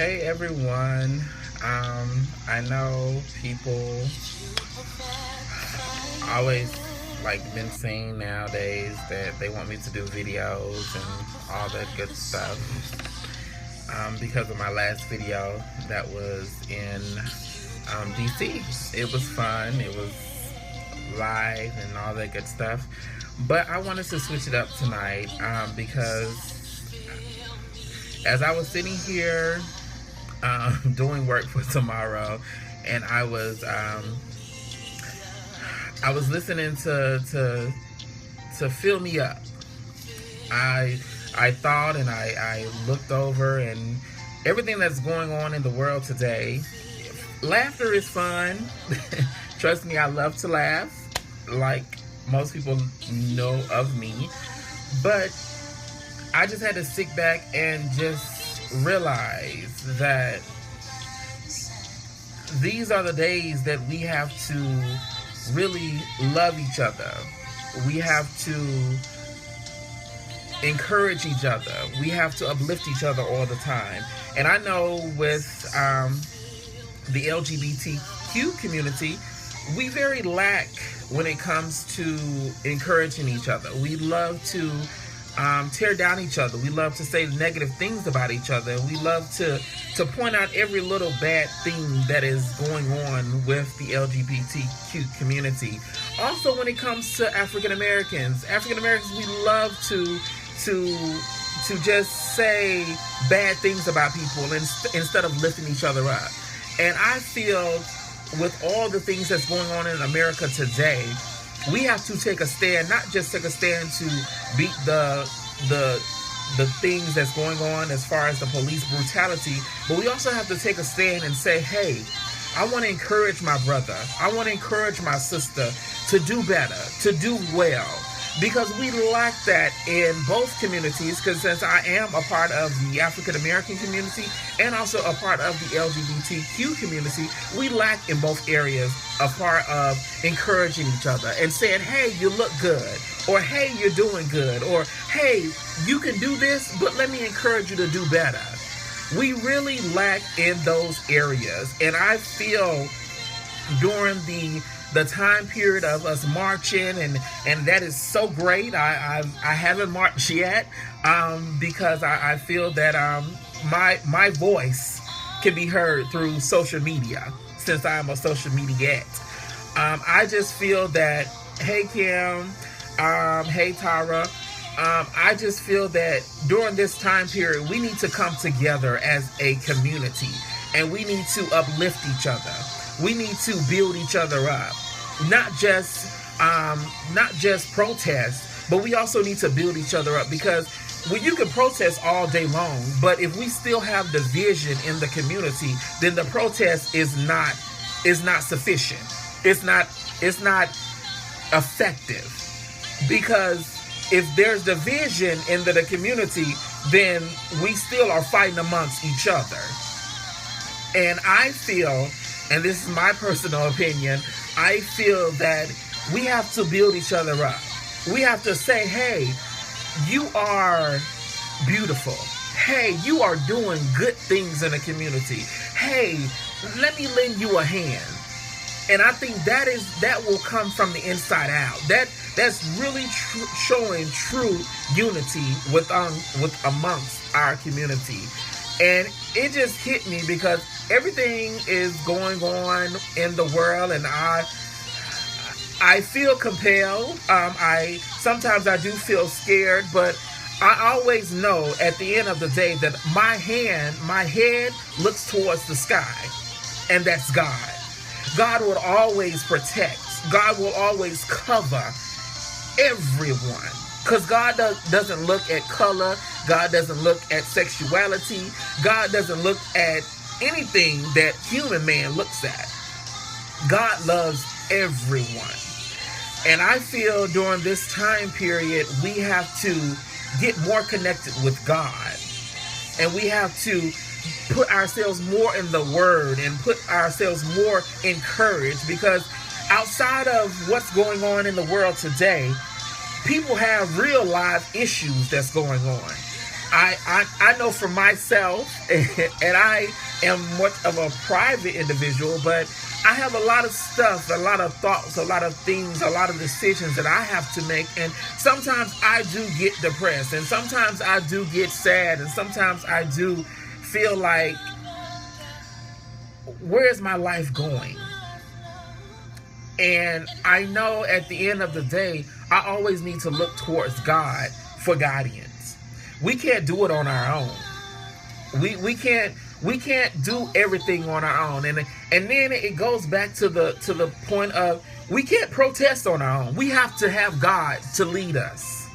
Hey everyone. I know people always been saying nowadays that they want me to do videos and all that good stuff. Because of my last video that was in DC. It was fun. It was live and all that good stuff. But I wanted to switch it up tonight because as I was sitting here doing work for tomorrow, and I was listening to Fill Me Up. I thought and I looked over and everything that's going on in the world today. Laughter is fun. Trust me, I love to laugh, like most people know of me. But I just had to sit back and just realize that these are the days that we have to really love each other. We have to encourage each other. We have to uplift each other all the time. And I know with the LGBTQ community, we very lack when it comes to encouraging each other. We love to tear down each other. We love to say negative things about each other. We love to point out every little bad thing that is going on with the LGBTQ community. Also, when it comes to African Americans, we love to just say bad things about people instead of lifting each other up. And I feel with all the things that's going on in America today, we have to take a stand, not just take a stand to beat the things that's going on as far as the police brutality, but we also have to take a stand and say, hey, I want to encourage my brother. I want to encourage my sister to do better, to do well. Because we lack that in both communities, because since I am a part of the African American community and also a part of the LGBTQ community, we lack in both areas a part of encouraging each other and saying, hey, you look good, or hey, you're doing good, or hey, you can do this, but let me encourage you to do better. We really lack in those areas, and I feel during the time period of us marching, and that is so great. I haven't marched yet because I feel that my voice can be heard through social media since I am a social media. I just feel that, hey Kim, hey Tara, I just feel that during this time period we need to come together as a community, and we need to uplift each other. We need to build each other up, not just protest, but we also need to build each other up, because you can protest all day long, but if we still have division in the community, then the protest is not sufficient. It's not effective, because if there's division in the community, then we still are fighting amongst each other. And I feel, and this is my personal opinion, I feel that we have to build each other up. We have to say, hey, you are beautiful. Hey, you are doing good things in the community. Hey, let me lend you a hand. And I think that will come from the inside out. That's really showing true unity with amongst our community. And it just hit me because everything is going on in the world, and I feel compelled. Sometimes I do feel scared, but I always know at the end of the day that my head looks towards the sky, and that's God. God will always protect. God will always cover everyone. Because God doesn't look at color. God doesn't look at sexuality. God doesn't look at anything that human man looks at. God loves everyone. And I feel during this time period, we have to get more connected with God. And we have to put ourselves more in the Word and put ourselves more encouraged, because outside of what's going on in the world today, people have real live issues that's going on. I know for myself, and I am much of a private individual, but I have a lot of stuff, a lot of thoughts, a lot of things, a lot of decisions that I have to make. And sometimes I do get depressed, and sometimes I do get sad, and sometimes I do feel like, where is my life going? And I know at the end of the day, I always need to look towards God for guidance. We can't do it on our own. We can't do everything on our own. And then it goes back to the point of, we can't protest on our own. We have to have God to lead us.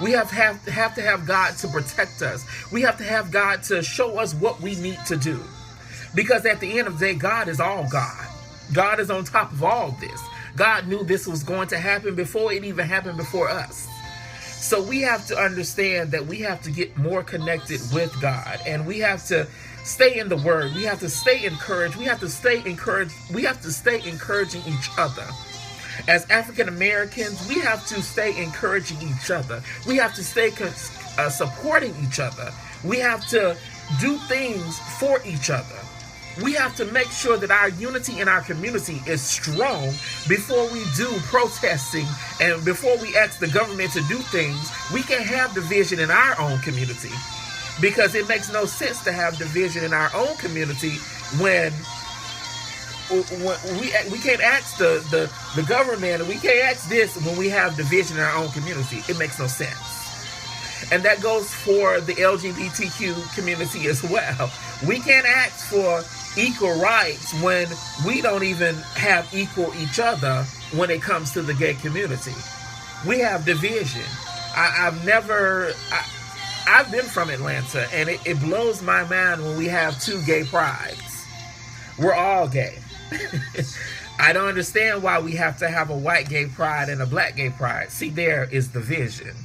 We have to have God to protect us. We have to have God to show us what we need to do. Because at the end of the day, God is all God. God is on top of all this. God knew this was going to happen before it even happened before us. So we have to understand that we have to get more connected with God, and we have to stay in the Word. We have to stay encouraged. We have to stay encouraged. We have to stay encouraging each other. As African Americans, we have to stay encouraging each other. We have to stay supporting each other. We have to do things for each other. We have to make sure that our unity in our community is strong before we do protesting, and before we ask the government to do things. We can't have division in our own community, because it makes no sense to have division in our own community when we can't ask the government, and we can't ask this when we have division in our own community. It makes no sense. And that goes for the LGBTQ community as well. We can't ask for equal rights when we don't even have equal each other when it comes to the gay community. We have division. I've been from Atlanta, and it blows my mind when we have two gay prides. We're all gay. I don't understand why we have to have a white gay pride and a black gay pride. See, there is division.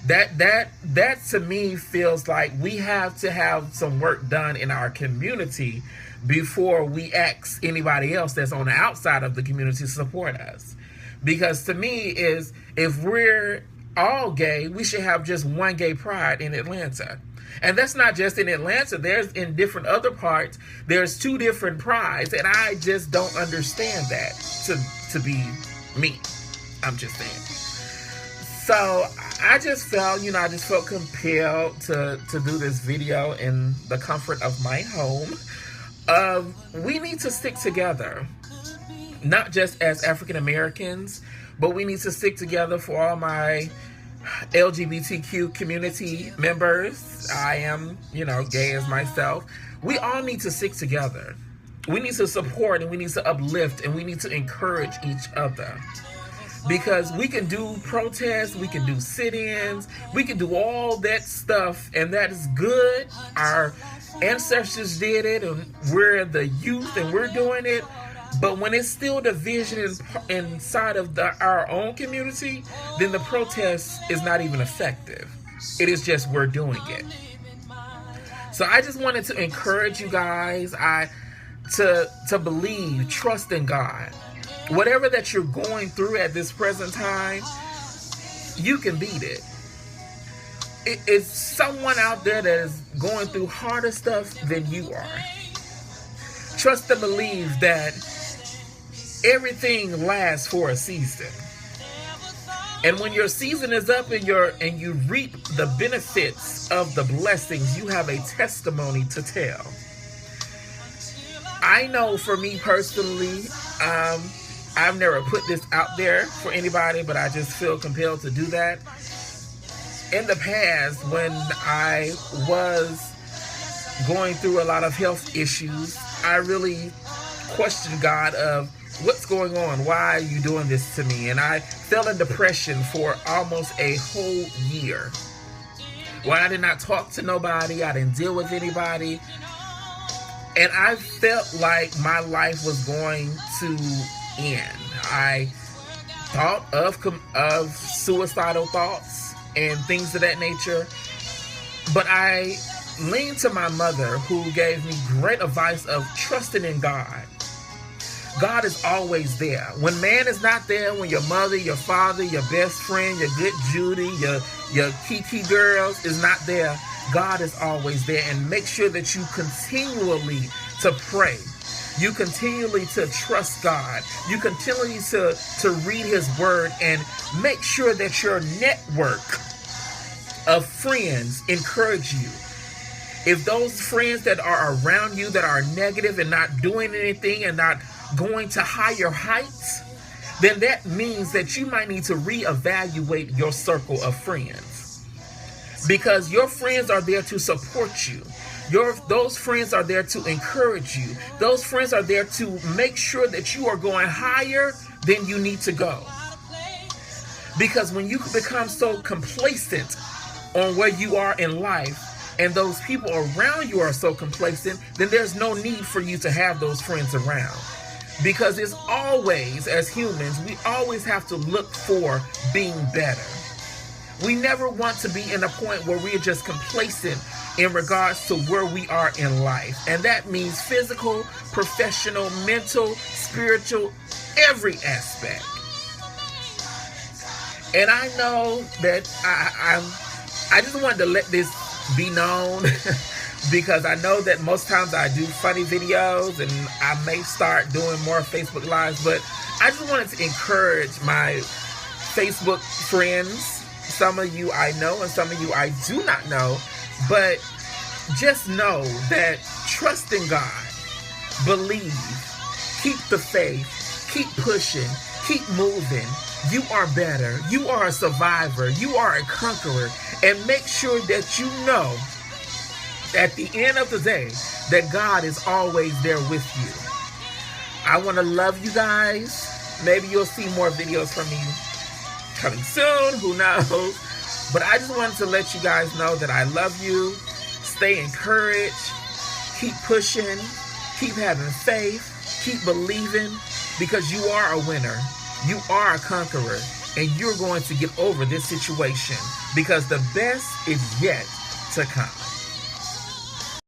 That to me feels like we have to have some work done in our community before we ask anybody else that's on the outside of the community to support us. Because to me, is if we're all gay, we should have just one gay pride in Atlanta. And that's not just in Atlanta. There's in different other parts, there's two different prides, and I just don't understand that to be me. I'm just saying. So I just felt compelled to do this video in the comfort of my home. We need to stick together, not just as African Americans, but we need to stick together for all my LGBTQ community members. I am, gay as myself. We all need to stick together. We need to support, and we need to uplift, and we need to encourage each other. Because we can do protests, we can do sit-ins, we can do all that stuff, and that is good. Our ancestors did it, and we're the youth, and we're doing it. But when it's still division inside of our own community, then the protest is not even effective. It is just we're doing it. So I just wanted to encourage you guys to believe, trust in God. Whatever that you're going through at this present time, you can beat it. It's someone out there that is going through harder stuff than you are. Trust and believe that everything lasts for a season. And when your season is up and you reap the benefits of the blessings, you have a testimony to tell. I know for me personally, I've never put this out there for anybody, but I just feel compelled to do that. In the past, when I was going through a lot of health issues, I really questioned God of what's going on? Why are you doing this to me? And I fell in depression for almost a whole year. When I did not talk to nobody, I didn't deal with anybody. And I felt like my life was going to end. I thought of suicidal thoughts and things of that nature. But I leaned to my mother, who gave me great advice of trusting in God. God is always there. When man is not there, when your mother, your father, your best friend, your good Judy, your Kiki girls is not there, God is always there. And make sure that you continually to pray. You continually to trust God. You continually to read his word, and make sure that your network of friends encourage you. If those friends that are around you that are negative and not doing anything and not going to higher heights, then that means that you might need to reevaluate your circle of friends. Because your friends are there to support you. Those friends are there to encourage you. Those friends are there to make sure that you are going higher than you need to go. Because when you become so complacent on where you are in life, and those people around you are so complacent, then there's no need for you to have those friends around. Because it's always, as humans, we always have to look for being better. We never want to be in a point where we're just complacent in regards to where we are in life. And that means physical, professional, mental, spiritual, every aspect. And I know that I just wanted to let this be known because I know that most times I do funny videos and I may start doing more Facebook Lives, but I just wanted to encourage my Facebook friends. Some of you I know and some of you I do not know, but just know that trust in God, believe, keep the faith, keep pushing, keep moving. You are better. You are a survivor. You are a conqueror. And make sure that you know at the end of the day that God is always there with you. I want to love you guys. Maybe you'll see more videos from me coming soon. Who knows? But I just wanted to let you guys know that I love you. Stay encouraged. Keep pushing. Keep having faith. Keep believing, because you are a winner. You are a conqueror, and you're going to get over this situation because the best is yet to come.